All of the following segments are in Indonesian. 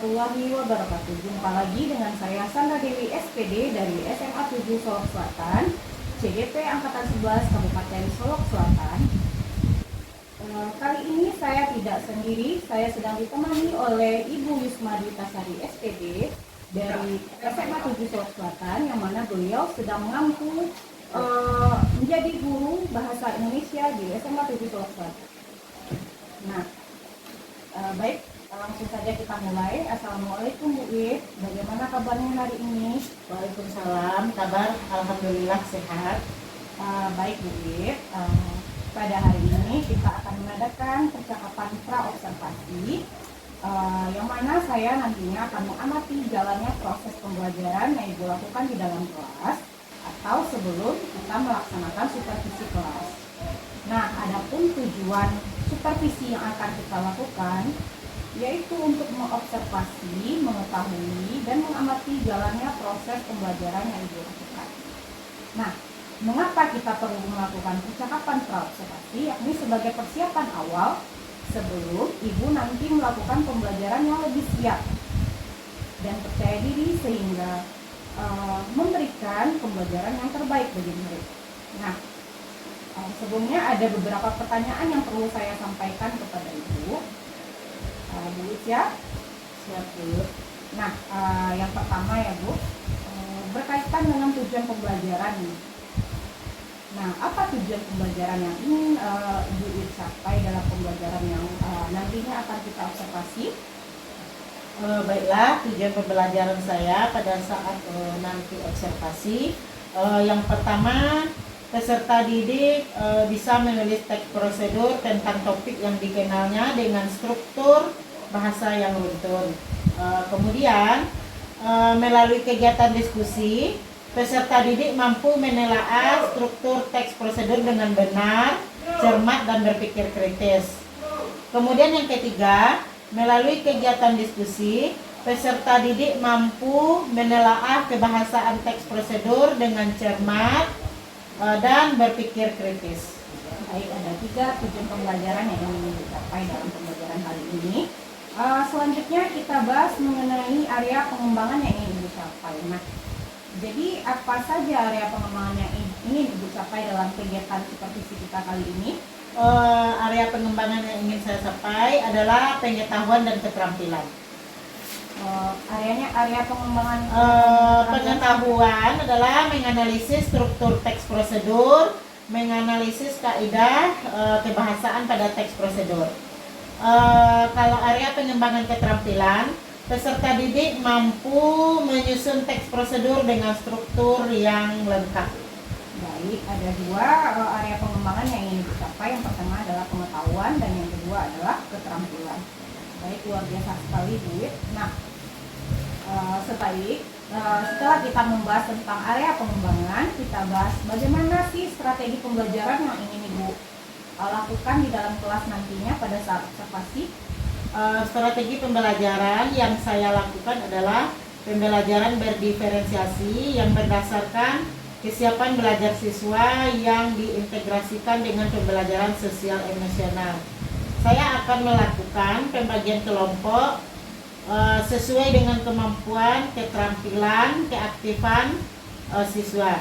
warahmatullahi wabarakatuh. Jumpa lagi dengan saya Sandra Dewi SPD dari SMA 7 Solok Selatan, CGP Angkatan 11 Kabupaten Solok Selatan. Kali ini saya tidak sendiri, saya sedang ditemani oleh Ibu Yusmadi Tasari SPD dari SMA 7 Solok Selatan, yang mana beliau sedang mengampu menjadi guru bahasa Indonesia di SMA 7 Solok Selatan. Nah, baik, langsung saja kita mulai. Assalamualaikum Bu Wit, bagaimana kabarnya hari ini? Waalaikumsalam, kabar alhamdulillah sehat. Baik Bu Wit, pada hari ini kita akan mengadakan percakapan pra-observasi, yang mana saya nantinya akan mengamati jalannya proses pembelajaran yang Ibu lakukan di dalam kelas atau sebelum kita melaksanakan supervisi kelas. Nah, adapun tujuan supervisi yang akan kita lakukan yaitu untuk mengobservasi, mengetahui, dan mengamati jalannya proses pembelajaran yang Ibu lakukan. Nah, mengapa kita perlu melakukan percakapan pra-observasi, yakni sebagai persiapan awal sebelum Ibu nanti melakukan pembelajaran yang lebih siap dan percaya diri sehingga memberikan pembelajaran yang terbaik bagi murid. Nah, sebelumnya ada beberapa pertanyaan yang perlu saya sampaikan kepada Ibu. Bu Isya, Siap dulu. Nah, yang pertama ya Bu, berkaitan dengan tujuan pembelajaran. Nah, apa tujuan pembelajaran yang ingin Ibu capai dalam pembelajaran yang nantinya akan kita observasi? Baiklah, tujuan pembelajaran saya pada saat nanti observasi, yang pertama, peserta didik bisa menulis teks prosedur tentang topik yang dikenalnya dengan struktur bahasa yang runtun. Kemudian, melalui kegiatan diskusi, peserta didik mampu menelaah struktur teks prosedur dengan benar, cermat, dan berpikir kritis. Kemudian yang ketiga, melalui kegiatan diskusi, peserta didik mampu menelaah kebahasaan teks prosedur dengan cermat dan berpikir kritis. Baik, ada 3 tujuan pembelajaran yang ingin dicapai dalam pembelajaran kali ini. Selanjutnya kita bahas mengenai area pengembangan yang ingin Ibu capai. Nah, jadi apa saja area pengembangan yang ingin Ibu capai dalam kegiatan supervisi kita kali ini? Area pengembangan yang ingin saya capai adalah pengetahuan dan keterampilan. Area pengembangan Pengetahuan adalah menganalisis struktur teks prosedur, menganalisis kaidah kebahasaan pada teks prosedur. Kalau area pengembangan keterampilan, peserta didik mampu menyusun teks prosedur dengan struktur yang lengkap. Baik, ada 2 area pengembangan yang ingin dicapai. Yang pertama adalah pengetahuan dan yang kedua adalah keterampilan. Baik, luar biasa sekali Bu Wit. Nah, setelah kita membahas tentang area pengembangan, kita bahas bagaimana sih strategi pembelajaran yang ingin Ibu lakukan di dalam kelas nantinya pada saat observasi. Strategi pembelajaran yang saya lakukan adalah pembelajaran berdiferensiasi yang berdasarkan kesiapan belajar siswa yang diintegrasikan dengan pembelajaran sosial emosional. Saya akan melakukan pembagian kelompok sesuai dengan kemampuan, keterampilan, keaktifan siswa.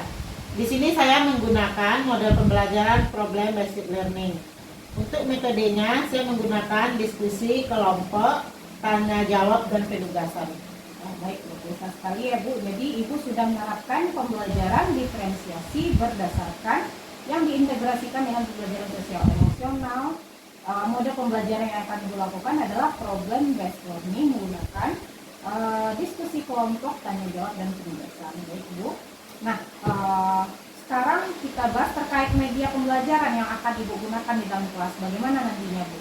Di sini saya menggunakan model pembelajaran problem based learning. Untuk metodenya saya menggunakan diskusi kelompok, tanya jawab, dan penugasan. Baik, biasa sekali ya Bu. Jadi Ibu sudah menerapkan pembelajaran diferensiasi berdasarkan yang diintegrasikan dengan pembelajaran sosial emosional. Model pembelajaran yang akan Ibu lakukan adalah problem based learning menggunakan diskusi kelompok, tanya jawab, dan penugasan. Baik Bu. Nah, sekarang kita bahas terkait media pembelajaran yang akan Ibu gunakan di dalam kelas. Bagaimana nantinya Bu?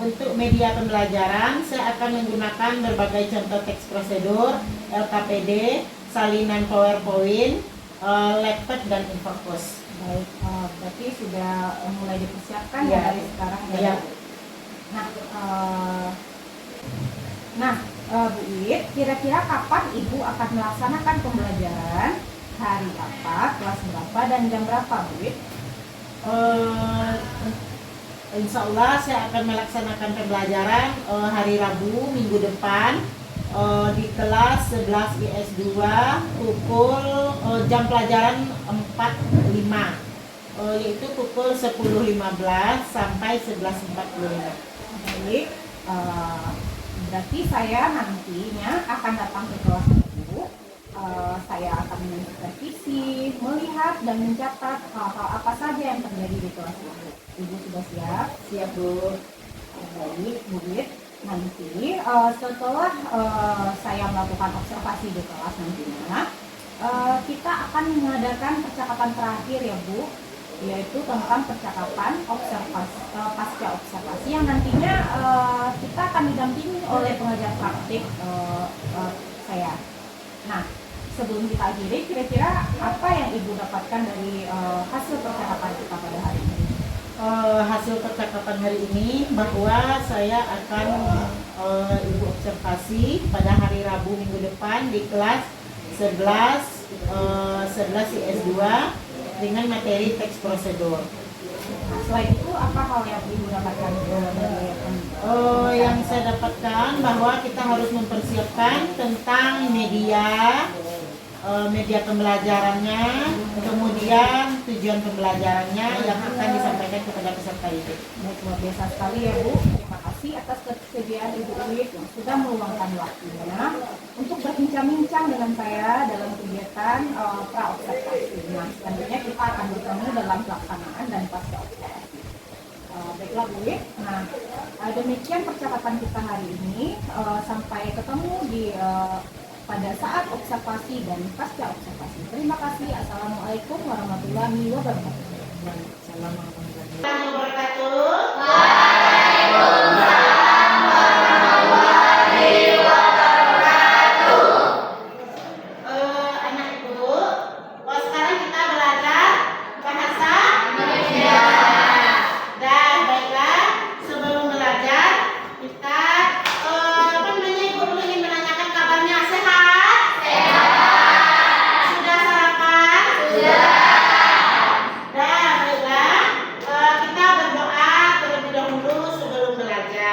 Untuk media pembelajaran, saya akan menggunakan berbagai contoh teks prosedur, LKPD, salinan PowerPoint, laptop, dan infocus. Baik, berarti sudah mulai dipersiapkan ya dari sekarang ya. Nah, Bu Wit, kira-kira kapan Ibu akan melaksanakan pembelajaran? Hari apa, kelas berapa, dan jam berapa Bu Wit? insya Allah saya akan melaksanakan pembelajaran hari Rabu minggu depan di kelas 11 IS2 pukul jam pelajaran 45, yaitu pukul 10.15 sampai 11.45. Baik, berarti saya nantinya akan datang ke kelas Ibu. Saya akan mensupervisi, melihat dan mencatat hal-hal apa saja yang terjadi di kelas Ibu. Ibu sudah siap? Siap Bu. Baik, Bu Wit. Nanti setelah saya melakukan observasi di kelas nantinya, kita akan mengadakan percakapan terakhir ya Bu, yaitu tentang percakapan observasi, pasca observasi yang nantinya kita akan didampingi oleh pengajar praktik saya. Nah, sebelum kita akhiri, kira-kira apa yang Ibu dapatkan dari hasil percakapan kita pada hari ini? Hasil percakapan hari ini bahwa saya akan Ibu observasi pada hari Rabu minggu depan di kelas 11 IS2 dengan materi teks prosedur. Nah, selain itu apa hal yang Ibu dapatkan dari Yang saya dapatkan bahwa kita harus mempersiapkan tentang media pembelajarannya, kemudian tujuan pembelajarannya yang akan disampaikan kepada peserta didik. Luar biasa sekali ya Bu. Terima kasih atas kesediaan Ibu Wit yang sudah meluangkan waktunya untuk berbincang-bincang dengan saya dalam kegiatan pra-observasi. Nah, selanjutnya kita akan bertemu dalam pelaksanaan dan pasca observasi. Baiklah Bu Wit. Nah, demikian percakapan kita hari ini. Sampai ketemu di pada saat observasi dan pasca observasi. Terima kasih. Assalamualaikum warahmatullahi wabarakatuh. Assalamualaikum warahmatullahi wabarakatuh. Anak Ibu, sekarang kita belajar bahasa Indonesia. Dan baiklah, sebelum belajar kita Ibu dulu ingin menanyakan kabarnya. Sehat? Sudah sarapan? Dan baiklah, kita berdoa terlebih dahulu sebelum belajar.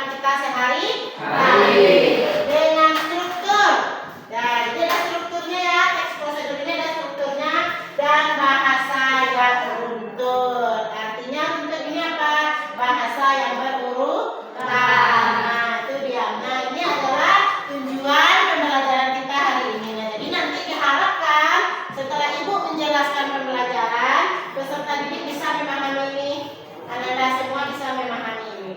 kehidupan kita sehari-hari dengan struktur. Nah, ini ada strukturnya ya, teks prosedur ini ada strukturnya dan bahasa yang beruntun. Artinya untuk ini apa? Bahasa yang berurutan. Nah, itu dia. Nah, ini adalah tujuan pembelajaran kita hari ini. Nah, jadi nanti diharapkan setelah Ibu menjelaskan pembelajaran, peserta didik bisa memahami ini. Anda semua bisa memahami ini.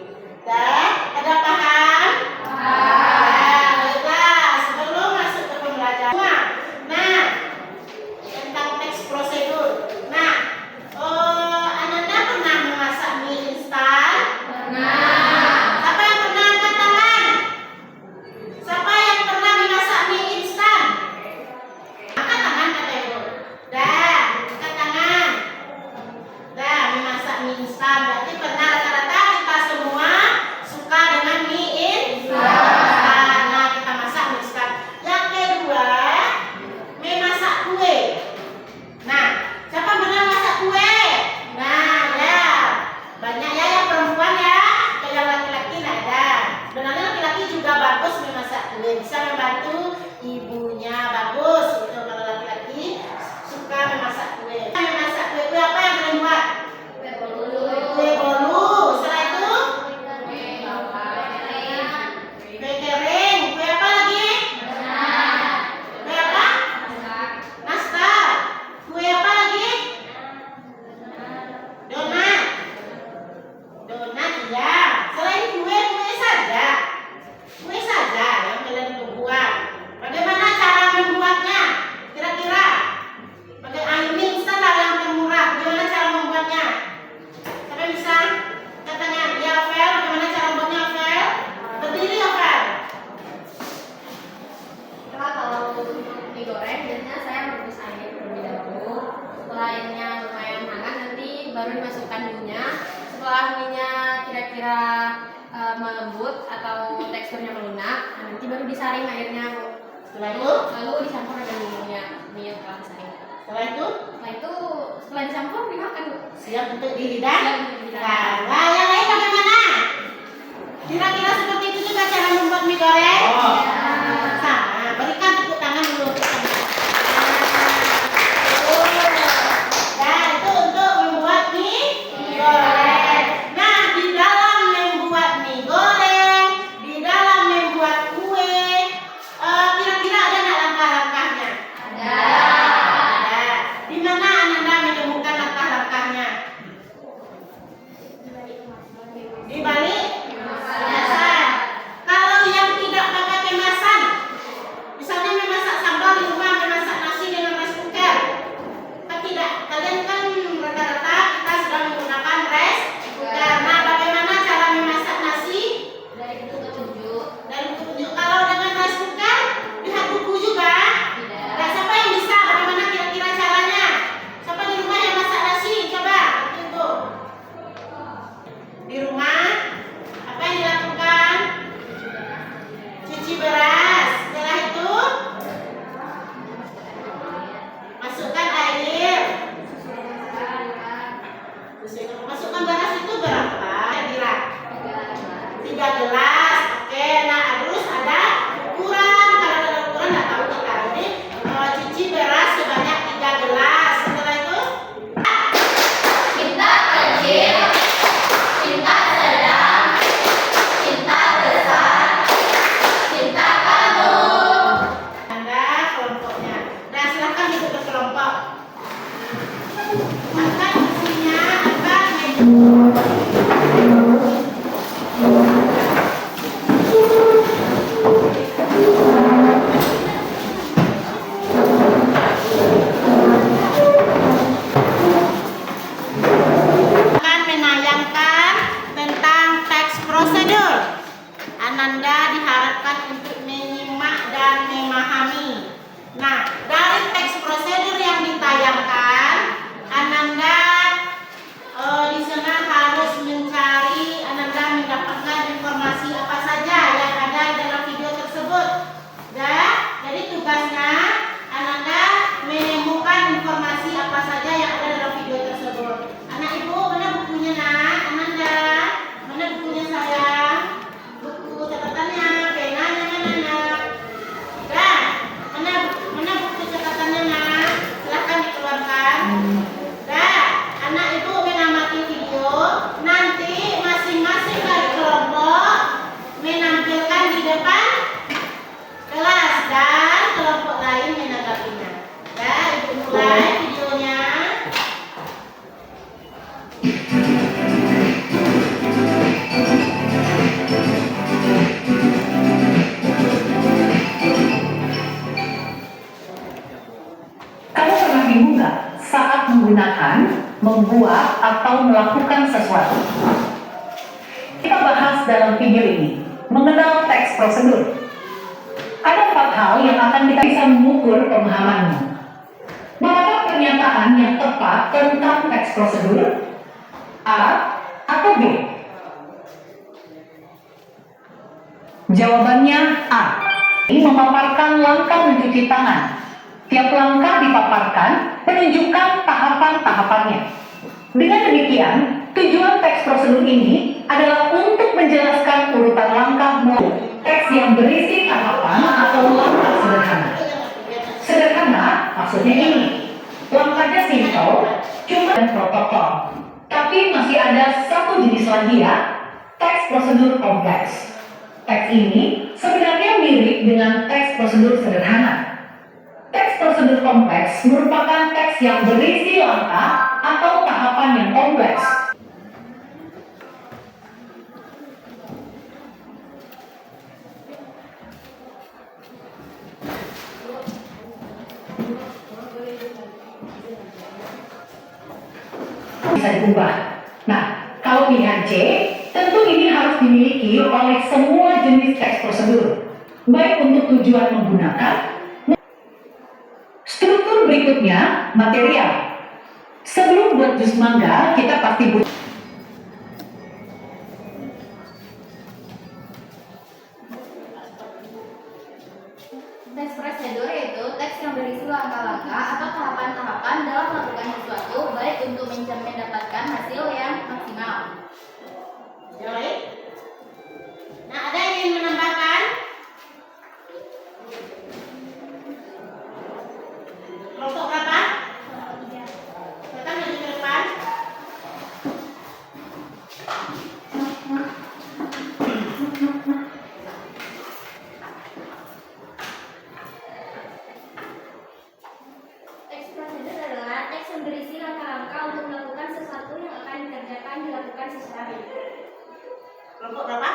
Dan ada paham? Nah, baiklah. Sebelum masuk ke pembelajaran, nah, tentang teks prosedur. Nah, Ananda pernah memasak mie instan? Siapa yang pernah angkat tangan? Siapa yang pernah memasak mie instan? Angkat tangan kata Ibu. Dah, angkat tangan. Dah, memasak mie instan. Berarti pernah rata-rata kita semua suka dengan mie instan. Nah, kita masak mie instan. Yang kedua, memasak kue. Nah, siapa pernah masak kue? Nah, ya. Banyak ya yang perempuan ya. Kalau yang laki-laki nggak ada. Sebenarnya laki-laki juga bagus memasak kue. Bisa membantu ibunya bagus. Itu kalau laki-laki suka memasak kue. Memasak kue, kue apa yang kalian buat? Kue bolu. Setelah itu kue kering. Kue apa lagi? Kue apa? Nastar. Kue apa lagi? Donat. Donat ya. Selain kue saja. Kue saja yang kalian buat. Bagaimana cara membuatnya? Kira-kira? Mie instan lah yang termurah. Bagaimana cara membuatnya? Siapa yang bisa? Katanya, ya Fel, bagaimana cara membuatnya Fel? Berdiri ya Fel. Kalau untuk mie goreng biasanya saya merebus air terlebih dahulu. Setelah airnya lumayan hangat nanti baru dimasukkan mie-nya. Setelah mie-nya kira-kira melembut atau teksturnya melunak, nanti baru disaring airnya, Bu. Setelah itu? Lalu dicampur dengan bumbunya, mie yang telah disaring. Setelah itu? Setelah dicampur dimakan, Bu. Siap untuk dihidang? Siap untuk dihidang. Nah, yang lain bagaimana? Kira-kira seperti itu juga cara membuat mie goreng? Sama. Berikan tepuk tangan dulu. Nah, itu untuk membuat mie goreng. Nah, di dalam membuat mie goreng, di dalam membuat kue, kira-kira ada nggak langkah-langkahnya? Ada. Di mana Ananda menemukan langkah-langkahnya? Di balik kemasan. Kalau yang tidak pakai kemasan, misalnya memasak sambal di rumah, memasak nasi dengan rice cooker, kan tidak. Kalian kan rata-rata kita sudah menggunakan rice cooker. Nah, bagaimana cara memasak nasi? Dari bentuk ketujuh. Dan tunjuk kalau dengan rice cooker, lihat buku juga. Tidak. Nah, siapa yang bisa? Bagaimana kira-kira caranya? Siapa di rumah yang masak nasi? Coba, Ibu. Di rumah, apa yang dilakukan? Cuci beras. Setelah itu, masukkan air. Masukkan beras itu berapa? Kira 3 gelas. Oke, nah terus ada ukuran. Kalau ada ukuran nggak tahu kita ini cuci beras sebanyak 3 gelas. Setelah itu Cinta kecil, cinta sedang, cinta besar, cinta kamu. Anda kelompoknya. Nah, silahkan duduk berkelompok. Angkat kursinya, angkat meja. Akan menayangkan tentang teks prosedur. Ananda diharapkan untuk menyimak dan memahami. Nah, dari teks prosedur yang ditayangkan, Ananda di sana harus mencari, Ananda mendapatkan informasi apa saja yang ada dalam video tersebut. Dan jadi tugasnya Ananda menemukan informasi apa saja yang ada dalam video tersebut. Anak ibu, mana bukunya nak? Ananda, mana bukunya sayang? membuat atau melakukan sesuatu. Kita bahas dalam video ini mengenal teks prosedur. Ada 4 hal yang akan kita bisa mengukur pemahamanmu. Manakah pernyataan yang tepat tentang teks prosedur? A atau B? Jawabannya A. Ini memaparkan langkah mencuci tangan. Tiap langkah dipaparkan menunjukkan tahapan-tahapannya. Dengan demikian, tujuan teks prosedur ini adalah untuk menjelaskan urutan langkah teks yang berisi tahapan atau langkah sederhana. Sederhana maksudnya ini, langkahnya simple, cuma dan protokol. Tapi masih ada satu jenis lagi ya, teks prosedur kompleks. Teks ini sebenarnya mirip dengan teks prosedur sederhana. Teks prosedur kompleks merupakan teks yang berisi langkah atau tahapan yang kompleks. Bisa diubah. Nah, kalau pilihan C, tentu ini harus dimiliki oleh semua jenis teks prosedur, baik untuk tujuan menggunakan. Struktur berikutnya, material. Sebelum buat jus mangga, kita pasti butuh Teks prosedur yaitu teks yang berisi langkah-langkah atau tahapan-tahapan dalam melakukan sesuatu, baik untuk mendapatkan hasil yang maksimal. Joy? Nah, ada yang ingin menambahkan? Kelompok berapa? Datang maju ke depan. Teks prosedur adalah teks yang berisi langkah-langkah untuk melakukan sesuatu yang akan dilakukan secara baik. Kelompok berapa?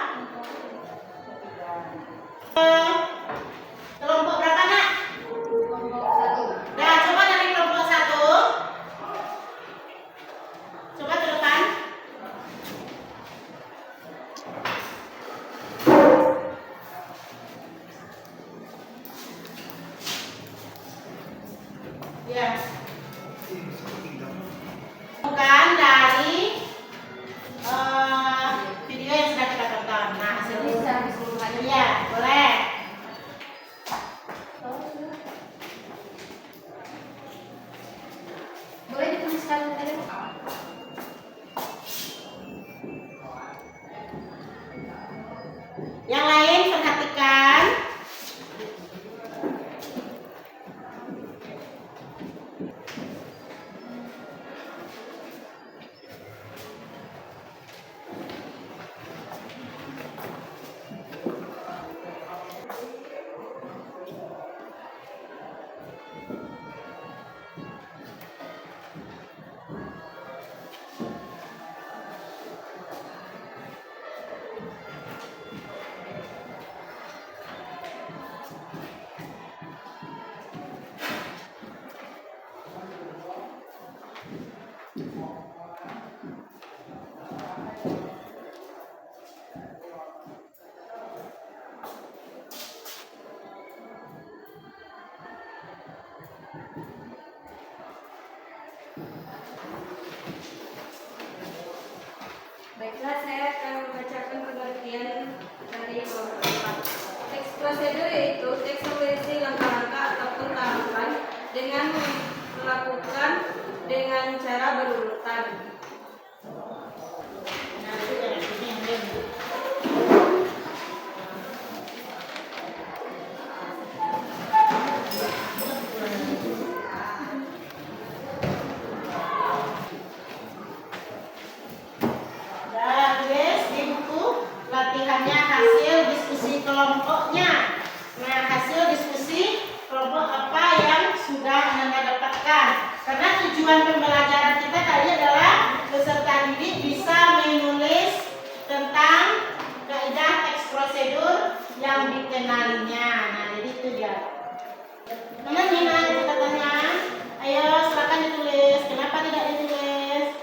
Kelompok berapa, Nak? Kelompok 1. Nah, coba dari kelompok 1. Coba ke depan. Ya. Bukan dari video yang sudah kita tonton. Nah, Jadi hasilnya. secara keseluruhan Iya, boleh. boleh dituliskan dari Yang lain perhatikan. Baiklah, saya akan membacakan pengertian dari kelompok 4. Teks prosedur yaitu teks yang berisi langkah-langkah ataupun tahapan dengan melakukan dengan cara berurutan. Nah, itu dari sini yang ini. Tulis di buku latihannya hasil diskusi kelompoknya. Nah, hasil diskusi kelompok apa yang sudah Anda dapatkan? Karena tujuan pembelajaran kita tadi adalah peserta didik bisa menulis tentang kaidah teks prosedur yang dikenalinya. Nah, jadi itu dia. Mana Nina catatannya? Ayo, silakan ditulis. Kenapa tidak ditulis?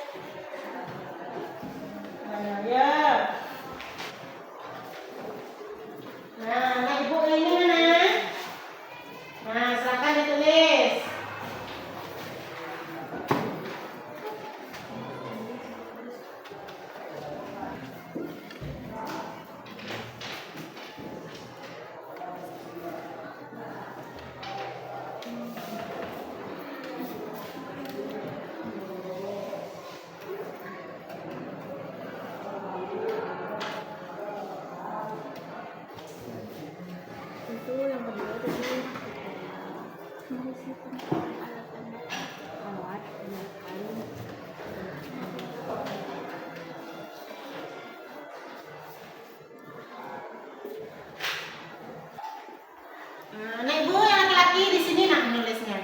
Nah, Ibu yang laki-laki di sini nak menulisnya.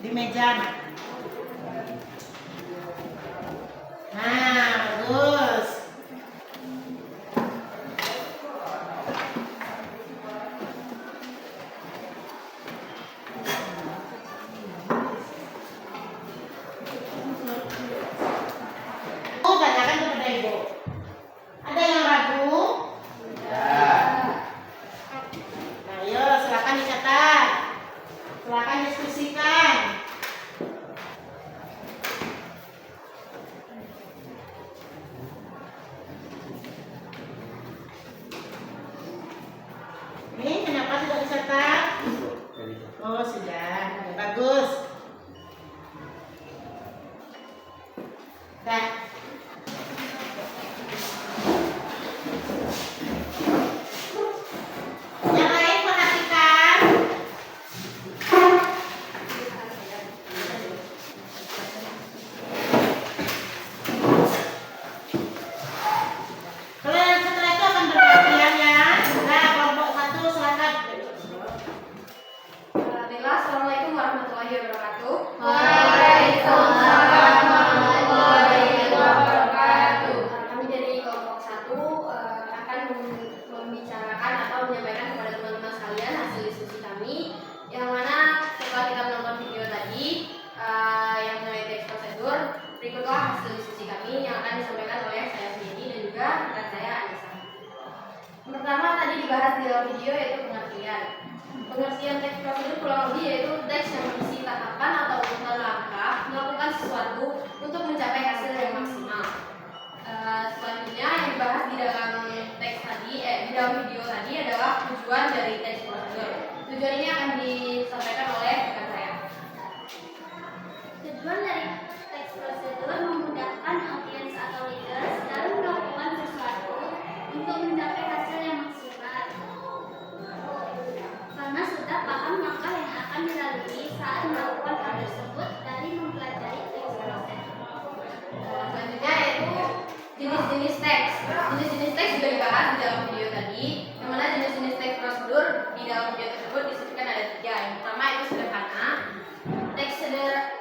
Di meja nak. Nah, bagus. Tanyakan kepada Ibu. Ada yang ragu? Ayo, silakan dicatat. Silakan diskusikan. Ini kenapa tidak dicatat? Oh, sudah. Bagus. Dah. Yang lain perhatikan. Kalian setelah itu akan bergantian ya. Nah, kelompok 1 silakan. Baiklah, assalamualaikum warahmatullahi wabarakatuh. Waalaikumsalam warahmatullahi wabarakatuh. Kami dari kelompok 1 akan membicarakan atau menyampaikan kepada teman-teman sekalian hasil diskusi kami, yang mana setelah kita menonton video tadi yang mengenai teks prosedur, berikutlah hasil diskusi kami yang akan disampaikan oleh saya sendiri dan juga rekan saya Anissa. Yang pertama tadi dibahas di dalam video yaitu pengertian. Pengertian teks prosedur kurang lebih yaitu teks yang berisi tahapan atau urutan langkah melakukan sesuatu untuk mencapai hasil yang maksimal. Selanjutnya yang dibahas di dalam teks tadi, di dalam video tadi adalah tujuan dari teks prosedur. Tujuan ini akan disampaikan oleh rekan saya. Tujuan dari teks prosedur memudahkan audiens atau leaders dalam melakukan sesuatu untuk mencapai hasil yang maksimal. Karena sudah paham langkah yang akan dilalui saat melakukan hal tersebut dari mempelajari teks prosedur. Selanjutnya yaitu jenis-jenis teks. Jenis-jenis teks juga dibahas di dalam video tadi, yang mana jenis-jenis teks prosedur di dalam video tersebut disebutkan ada 3. Yang pertama itu sederhana.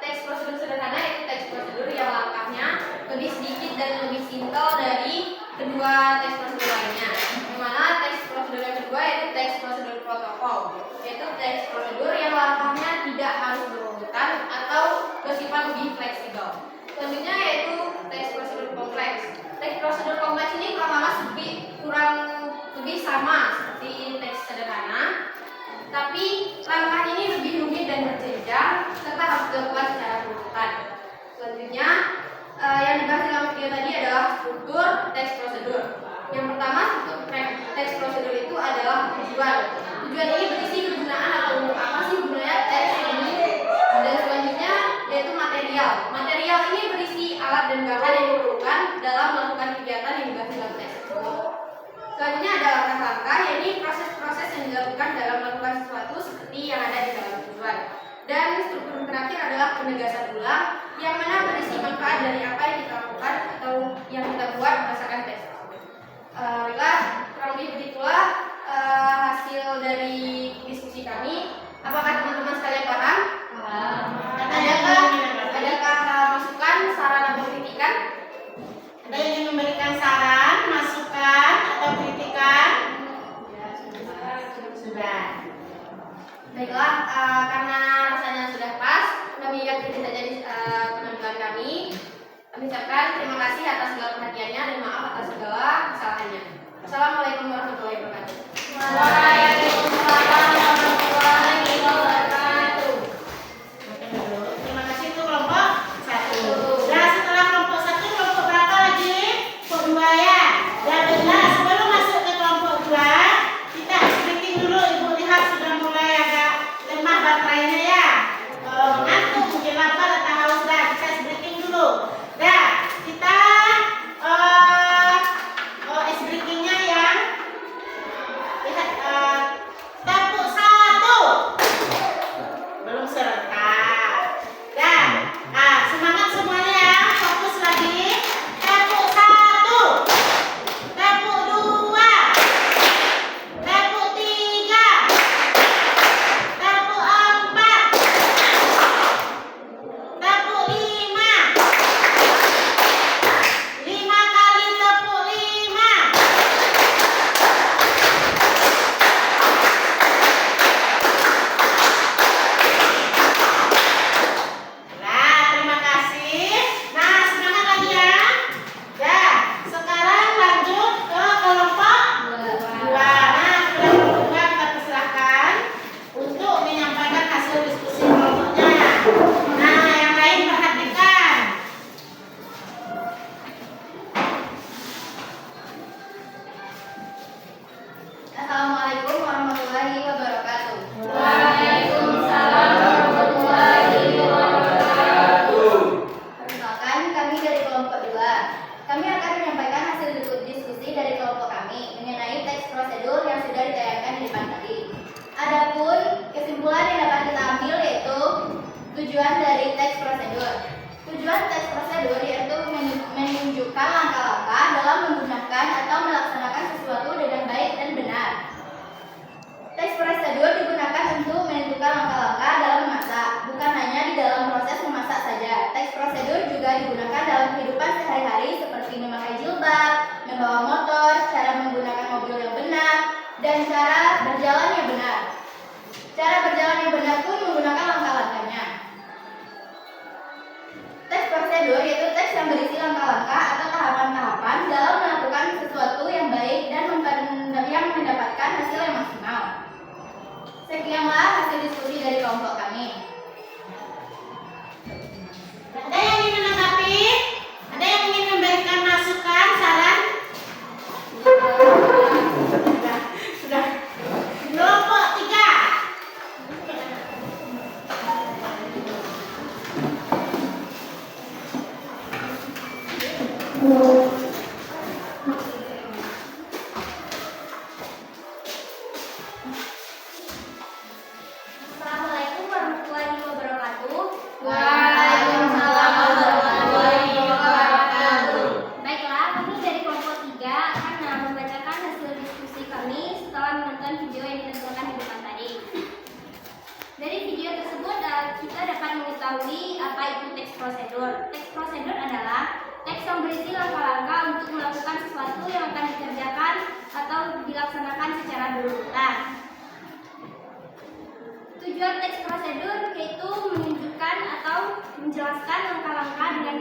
Teks prosedur sederhana yaitu teks prosedur yang langkahnya lebih sedikit dan lebih simpel dari kedua teks prosedur lainnya. Yang mana teks prosedur yang kedua yaitu teks prosedur protokol, yaitu teks prosedur yang langkahnya tidak harus berurutan atau bersifat lebih fleksibel. Selanjutnya yaitu teks prosedur kompleks. Teks prosedur kompleks ini kurang lebih sama seperti teks sederhana, tapi langkah ini lebih rumit dan berjenjang serta harus dilakukan secara berurutan. Selanjutnya yang dibahas dalam video tadi adalah struktur teks prosedur. Yang pertama, struktur teks prosedur itu adalah tujuan. Tujuan ini berisi kegunaan atau untuk apa sih gunanya teks ini. Dan selanjutnya yaitu material. Material ini berisi alat dan bahan yang diperlukan dalam melakukan kegiatan yang dibahas dalam teks tersebut. Selanjutnya ada langkah-langkah, yaitu proses-proses yang dilakukan dalam melakukan sesuatu seperti yang ada di dalam tujuan. Dan struktur terakhir adalah penegasan ulang, yang mana berisi manfaat dari apa yang kita lakukan atau yang kita buat berdasarkan teks tersebut. Baiklah, kurang lebih begitulah hasil dari diskusi kami. Apakah teman-teman sekalian paham? Adakah masukan, saran atau kritikan? Ada yang ingin memberikan saran, masukan, atau kritikan? Sudah. Baiklah, karena rasanya sudah pas, kami akhiri saja di penampilan kami. Kami ucapkan terima kasih atas segala perhatiannya dan maaf atas segala kesalahannya. Assalamualaikum warahmatullahi wabarakatuh. Waalaikumsalam warahmatullahi wabarakatuh. Terima kasih untuk kelompok 1. Nah, setelah kelompok 1, kelompok berapa lagi? Kelompok 2 ya. Dan sebelum masuk ke kelompok 2, kita breaking dulu. Ibu lihat sudah mulai agak lemah baterainya ya. Ngantuk, mungkin lapar atau haus dah. Kita breaking dulu. Dah, kita ice breakingnya ya. Lihat tepuk 1. Belum serentak. Dah, semangat semuanya ya. Fokus lagi. Tepuk 1.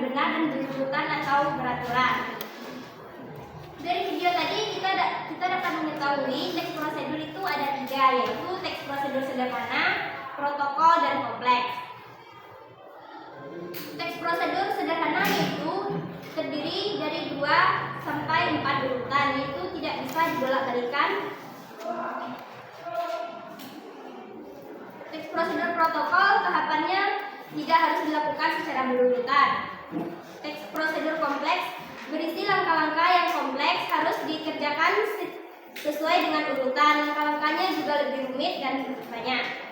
benar dan berurutan atau beraturan. Dari video tadi kita dapat mengetahui teks prosedur itu ada 3, yaitu teks prosedur sederhana, protokol, dan kompleks. Teks prosedur sederhana itu terdiri dari 2 sampai 4 urutan, yaitu tidak bisa dibolak-balikan. Teks prosedur protokol tahapannya tidak harus dilakukan secara berurutan. Teks prosedur kompleks berisi langkah-langkah yang kompleks harus dikerjakan sesuai dengan urutan. Langkah-langkahnya juga lebih rumit dan banyak.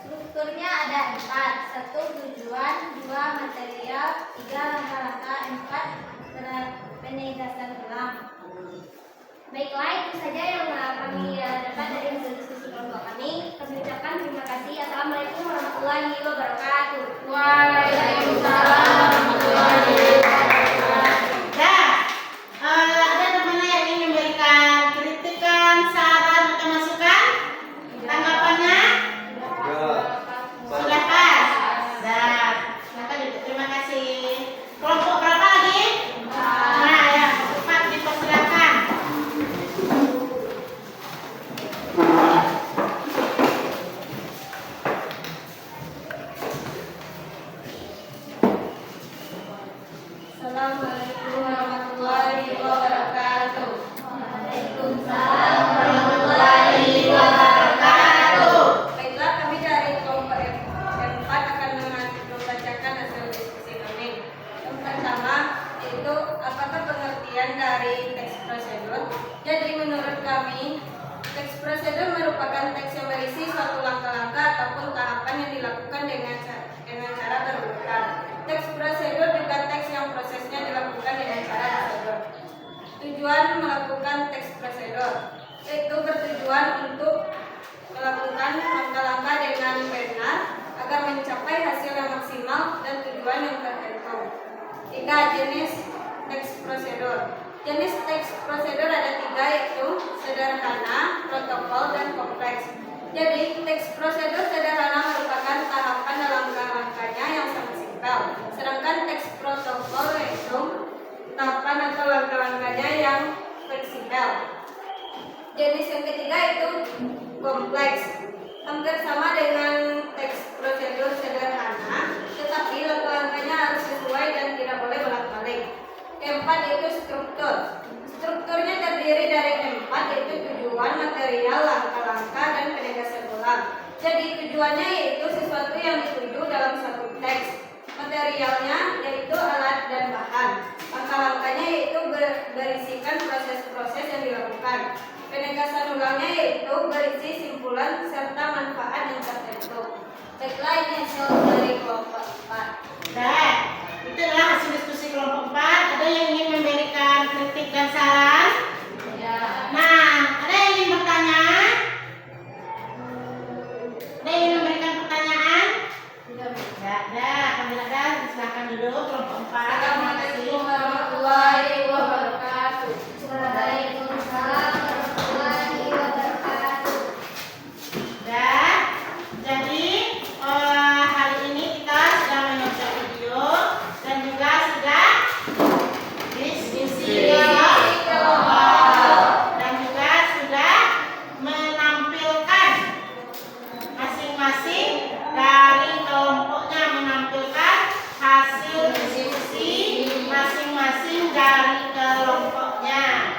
Strukturnya ada 4: 1 tujuan, 2 material, 3 langkah-langkah, 4 penegasan ulang. Baiklah, itu saja yang kami dapat dari hasil diskusi kelompok kami. Kami ucapkan terima kasih. Assalamualaikum warahmatullahi wabarakatuh. Waalaikumsalam warahmatullahi wabarakatuh. Ada teman yang ingin memberikan kritikan, saran atau masukan? Tanggapannya? Sudah pas. Maka terima kasih. Kelompok berapa lagi? Nah, yang cepat dipersilakan. Assalamualaikum warahmatullahi wabarakatuh. Waalaikumsalam Warahmatullahi wabarakatuh. Baiklah, kami dari kelompok F4 akan membacakan hasil diskusi kami. Yang pertama, yaitu apakah pengertian dari teks prosedur? Jadi menurut kami, teks prosedur merupakan teks yang berisi suatu langkah-langkah ataupun tahapan yang dilakukan dengan cara berurutan. Teks prosedur juga teks yang prosesnya dilakukan dengan cara prosedur. Tujuan melakukan teks prosedur yaitu bertujuan untuk melakukan langkah-langkah dengan benar agar mencapai hasil yang maksimal dan tujuan yang tertentu. 3. Jenis teks prosedur. Jenis teks prosedur ada 3, yaitu sederhana, protokol, dan kompleks. Jadi, teks prosedur sederhana merupakan tahapan dan langkah-langkahnya yang sangat simpel. Sedangkan teks protokol yaitu tahapan atau langkah-langkahnya yang fleksibel. Jenis yang ketiga itu kompleks. Hampir sama dengan teks prosedur sederhana, tetapi langkah-langkahnya harus sesuai dan tidak boleh bolak-balik. Keempat yaitu struktur. Strukturnya terdiri dari 4, yaitu tujuan, material, langkah-langkah, dan penegasan ulang. Jadi tujuannya yaitu sesuatu yang dituju dalam satu teks. Materialnya yaitu alat dan bahan. Langkah-langkahnya yaitu berisikan proses-proses yang dilakukan. Penegasan ulangnya yaitu berisi simpulan serta manfaat yang tertentu. Baiklah, ini hasil dari kelompok 4. Itulah hasil diskusi kelompok 4. Ada yang ingin memberikan kritik dan saran? Ya. Nah, ada yang ingin bertanya? Ada yang ingin memberikan pertanyaan? Tidak ada. Kami ada. Silakan duduk kelompok 4. Assalamualaikum warahmatullahi wabarakatuh. Waalaikumsalam warahmatullahi wabarakatuh. Jadi hari ini kita sudah menonton video dan juga sudah diskusi kelompok dan juga sudah menampilkan masing-masing dari kelompoknya menampilkan hasil diskusi masing-masing dari kelompoknya.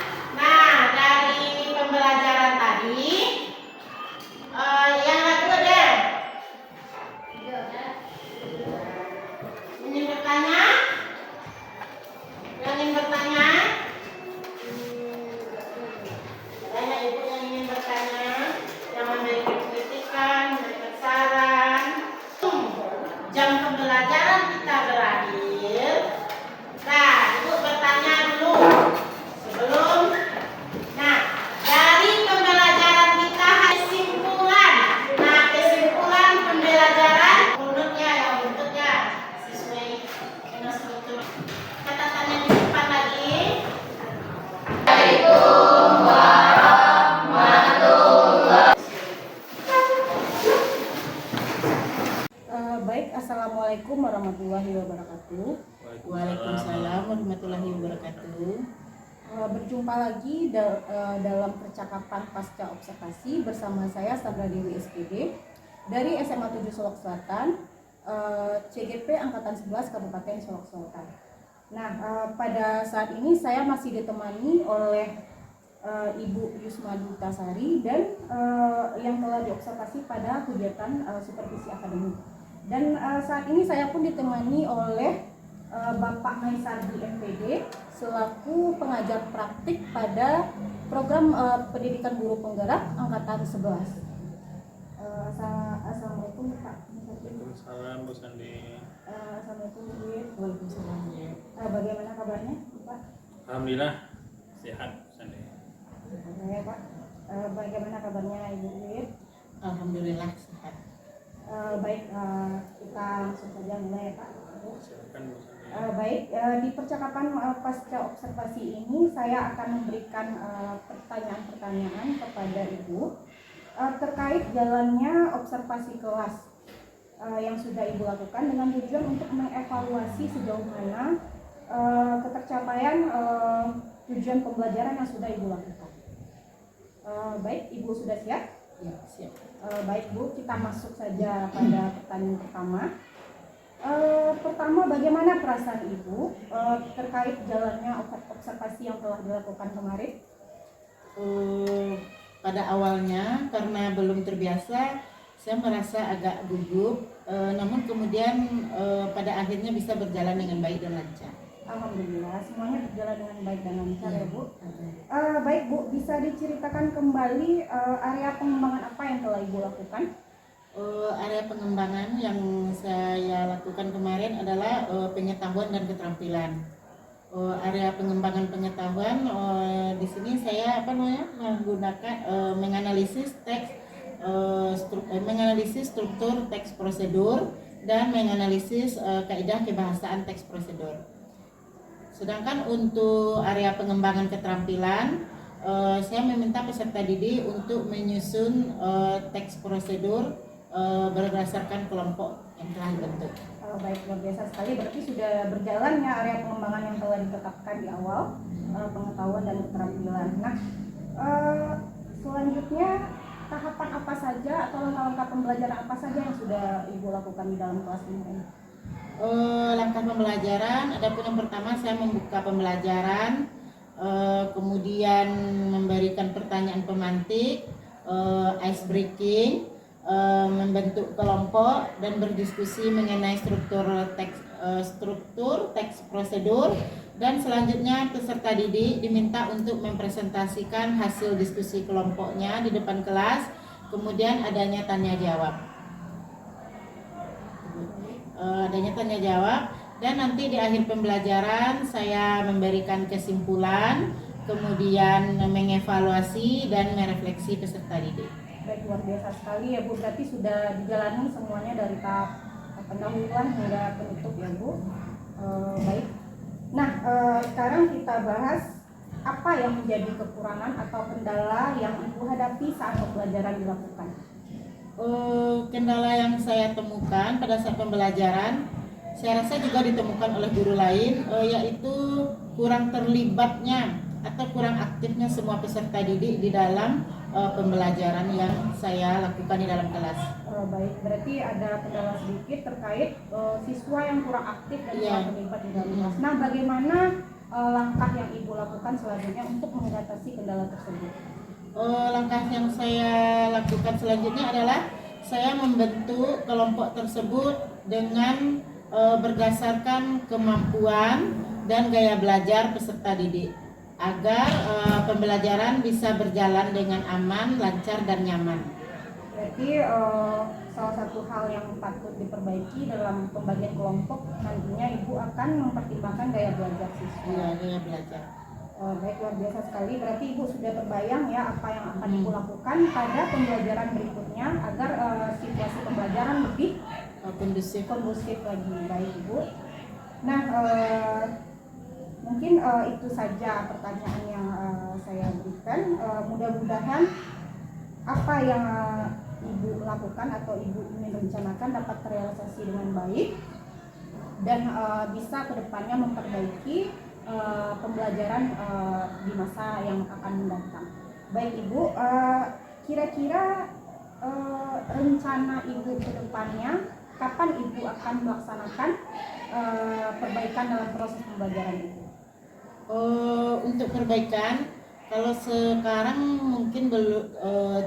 warahmatullahi wabarakatuh. Waalaikumsalam warahmatullahi wabarakatuh. Berjumpa lagi dalam percakapan pasca observasi bersama saya Sabra Dewi SPD dari SMA 7 Solok Selatan, CGP Angkatan 11 Kabupaten Solok Selatan. Nah, pada saat ini saya masih ditemani oleh Ibu Yusma Dutasari dan yang telah diobservasi pada kegiatan supervisi akademik. Dan saat ini saya pun ditemani oleh Bapak Maisardi MPD selaku pengajar praktik pada program pendidikan guru penggerak angkatan 11. Assalamualaikum Pak. Waalaikumsalam Bu Sandi. Assalamualaikum Bu Wid. Waalaikumsalam. Bagaimana kabarnya Pak? Alhamdulillah sehat Bu Sandi. Ya Pak. Bagaimana kabarnya Ibu Wid? Alhamdulillah sehat. Baik, kita langsung saja mulai ya Pak. Silakan Bu Sandi. Baik, di percakapan pasca observasi ini saya akan memberikan pertanyaan-pertanyaan kepada Ibu terkait jalannya observasi kelas yang sudah Ibu lakukan dengan tujuan untuk mengevaluasi sejauh mana ketercapaian tujuan pembelajaran yang sudah Ibu lakukan. Baik, Ibu sudah siap? Ya, siap. Baik Bu, kita masuk saja pada pertanyaan pertama. Pertama, bagaimana perasaan Ibu terkait jalannya observasi yang telah dilakukan kemarin? Pada awalnya karena belum terbiasa, saya merasa agak gugup, namun kemudian pada akhirnya bisa berjalan dengan baik dan lancar. Alhamdulillah, semuanya berjalan dengan baik dan lancar ya Bu. Baik Bu, bisa diceritakan kembali area pengembangan apa yang telah Ibu lakukan? Area pengembangan yang saya lakukan kemarin adalah pengetahuan dan keterampilan. Area pengembangan pengetahuan di sini saya menggunakan menganalisis teks, menganalisis struktur teks prosedur dan menganalisis kaidah kebahasaan teks prosedur. Sedangkan untuk area pengembangan keterampilan, saya meminta peserta didik untuk menyusun teks prosedur berdasarkan kelompok yang telah dibentuk. Baik, luar biasa sekali. Berarti sudah berjalannya area pengembangan yang telah ditetapkan di awal, pengetahuan dan keterampilan. Nah, selanjutnya tahapan apa saja atau langkah-langkah pembelajaran apa saja yang sudah Ibu lakukan di dalam kelas ini? Langkah pembelajaran, adapun yang pertama saya membuka pembelajaran, kemudian memberikan pertanyaan pemantik, ice breaking, membentuk kelompok dan berdiskusi mengenai struktur teks prosedur, dan selanjutnya peserta didik diminta untuk mempresentasikan hasil diskusi kelompoknya di depan kelas, kemudian adanya tanya jawab. Dan nanti di akhir pembelajaran saya memberikan kesimpulan, kemudian mengevaluasi dan merefleksi peserta didik. Baik, luar biasa sekali ya Bu, berarti sudah dijalani semuanya dari tahap pendahuluan hingga penutup ya Bu. Baik, nah sekarang kita bahas apa yang menjadi kekurangan atau kendala yang Ibu hadapi saat pembelajaran dilakukan. Kendala yang saya temukan pada saat pembelajaran, saya rasa juga ditemukan oleh guru lain, yaitu kurang terlibatnya atau kurang aktifnya semua peserta didik di dalam pembelajaran yang saya lakukan di dalam kelas. Baik, berarti ada kendala sedikit terkait siswa yang kurang aktif dan kurang terlibat di dalam kelas. Nah, bagaimana langkah yang Ibu lakukan selanjutnya untuk mengatasi kendala tersebut? Langkah yang saya lakukan selanjutnya adalah saya membentuk kelompok tersebut dengan berdasarkan kemampuan dan gaya belajar peserta didik agar pembelajaran bisa berjalan dengan aman, lancar, dan nyaman. Berarti salah satu hal yang patut diperbaiki dalam pembagian kelompok nantinya Ibu akan mempertimbangkan gaya belajar siswa. Iya, gaya belajar. Baik, luar biasa sekali. Berarti Ibu sudah terbayang ya apa yang akan Ibu lakukan pada pembelajaran berikutnya agar situasi pembelajaran lebih kondusif lagi. Baik Ibu. Nah, mungkin itu saja pertanyaan yang saya berikan. Mudah-mudahan apa yang Ibu lakukan atau Ibu ingin rencanakan dapat terrealisasi dengan baik. dan bisa kedepannya memperbaiki pembelajaran di masa yang akan mendatang. Baik Ibu, kira-kira rencana Ibu ke depannya, kapan Ibu akan melaksanakan perbaikan dalam proses pembelajaran Ibu? Untuk perbaikan, kalau sekarang mungkin belum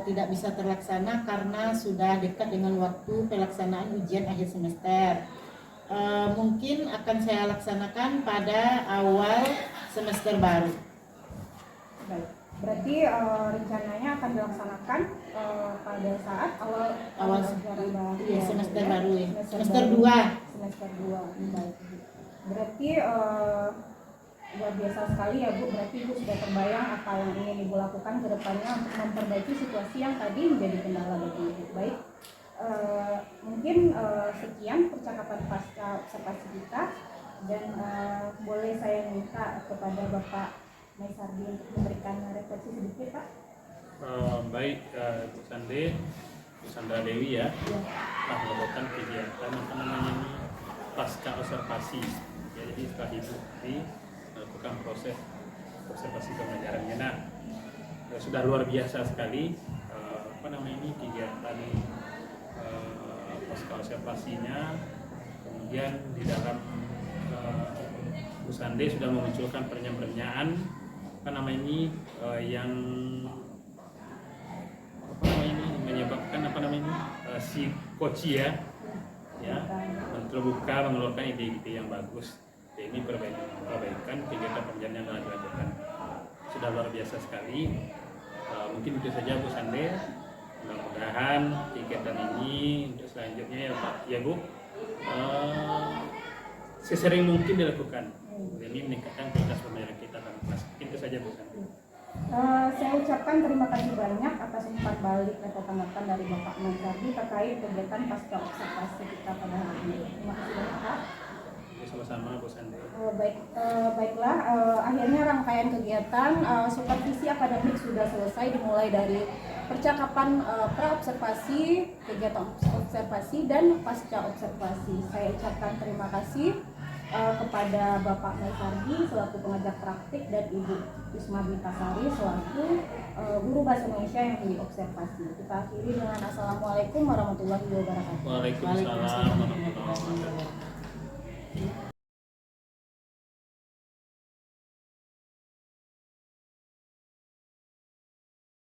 tidak bisa terlaksana karena sudah dekat dengan waktu pelaksanaan ujian akhir semester. Mungkin akan saya laksanakan pada awal semester baru. Baik, berarti rencananya akan dilaksanakan pada saat awal pembelajaran baru. Iya, semester baru ya. Semester baru. 2. Semester 2. Baik. Berarti luar biasa sekali ya Bu, berarti Ibu sudah terbayang apa yang ingin Ibu lakukan ke depannya untuk memperbaiki situasi yang tadi menjadi kendala bagi Ibu. Baik, mungkin sekian percakapan pasca observasi kita, dan boleh saya minta kepada Bapak Maisardi untuk memberikan refleksi sedikit Pak. Baik, Bu Sandra Dewi ya, telah melakukan kegiatan apa namanya ini pasca observasi. Ya, jadi setelah Ibu tadi melakukan proses observasi pembelajarannya. Nah, sudah luar biasa sekali apa namanya ini kegiatan pasca observasinya. Kemudian di dalam Bu Sande sudah memunculkan pertanyaan apa namanya ini yang apa namanya ini menyebabkan apa namanya ini si koci ya terbuka mengeluarkan ide-ide yang bagus. Ini perbaikan kegiatan pembelajaran yang dilakukan sudah luar biasa sekali. Mungkin itu saja Bu Sande. Mudah-mudahan kegiatan ini untuk selanjutnya ya Pak ya Bu sesering mungkin dilakukan demi meningkatkan kualitas pembelajaran kita dalam kelas. Itu saja Bu Sande. Saya ucapkan terima kasih banyak atas umpan balik atau tanggapan dari Bapak Maisardi terkait kegiatan pasca observasi kita pada hari ini. Terima kasih banyak Pak. Sama-sama Bu Sande. Baiklah, akhirnya rangkaian kegiatan supervisi akademik sudah selesai, dimulai dari percakapan pra-observasi, kegiatan observasi, dan pasca observasi. Saya ucapkan terima kasih kepada Bapak Maisardi selaku pengajar praktik dan Ibu Isma Bitasari selaku guru bahasa Indonesia yang diobservasi. Kita akhiri dengan Assalamualaikum warahmatullahi wabarakatuh. Waalaikumsalam warahmatullahi wabarakatuh.